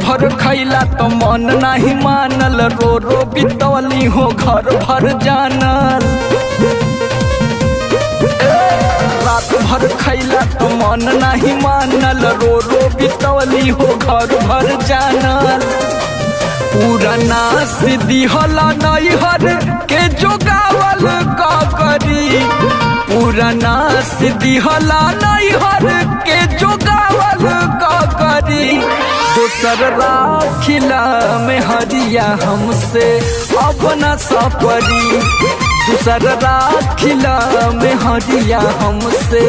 भर खैला तो मन नहीं मानल, रो रो बितौली हो घर भर जानल। रात भर खैला तो मन नहीं मानल, रो रो बितौली हो घर भर जानल। पुराना सिद्धि होला नैहर के जोगावल का करी, पुराना सिद्धि होला नैहर के जोगावल का करी। दोसर राखिला में हरिया हमसे अपना सपरी, दूसर राखिला में हरिया हमसे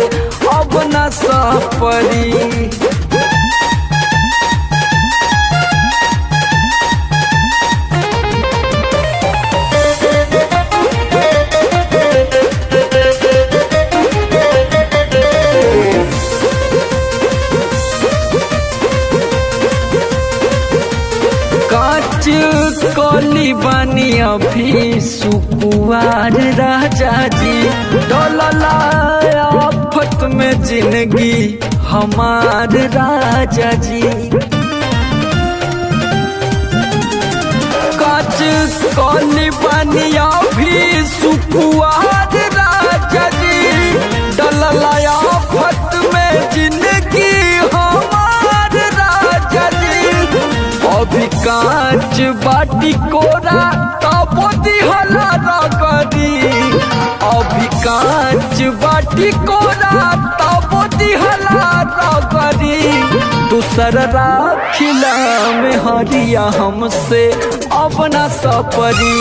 अपना सपरी। काच कली बानी अभी सुकुआर राजा जी, डोलला आफत में जिंदगी हमार राजा जी। काच कली बानी अभी सुकुआर राजा जी, डोलला आफत में जिंदगी हमार राजा जी। अभी कांच बाटी कोरा तबो दिहला रगरी, अभी कांच बाटी कोरा तबो दिहला रगरी। दूसर राखिला में हरिया हमसे अपना सपरी,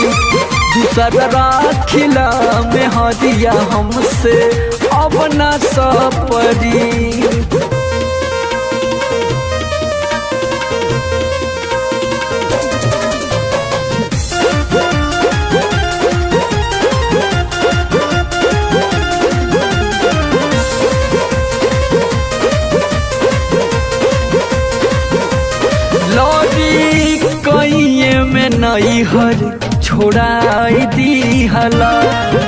दूसर राखिला में हरिया हमसे अपना सपरी। लौरी कइये में नैहर छोड़ाई दिहला,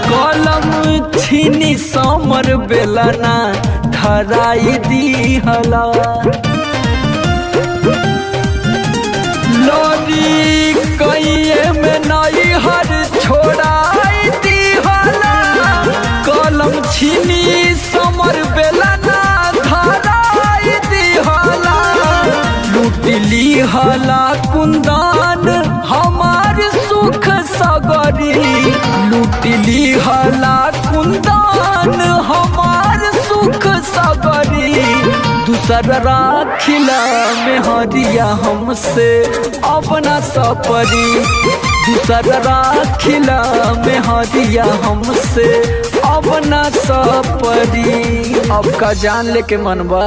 कलम छीनी समर बेलना धराई दिहला। लौरी कइये में नैहर छोड़ाई दिहला, कलम छीनी समर बेलना धराई दिहला। लूटली हला कुंदन हमार सुख सगरी, लूटली हला कुंदन हमार सुख सगरी। दूसर राखिला में हरिया हमसे अपना सपरी, दूसर राखिला में हरिया हमसे अपना सपरी। अब का जान लेके मनवा।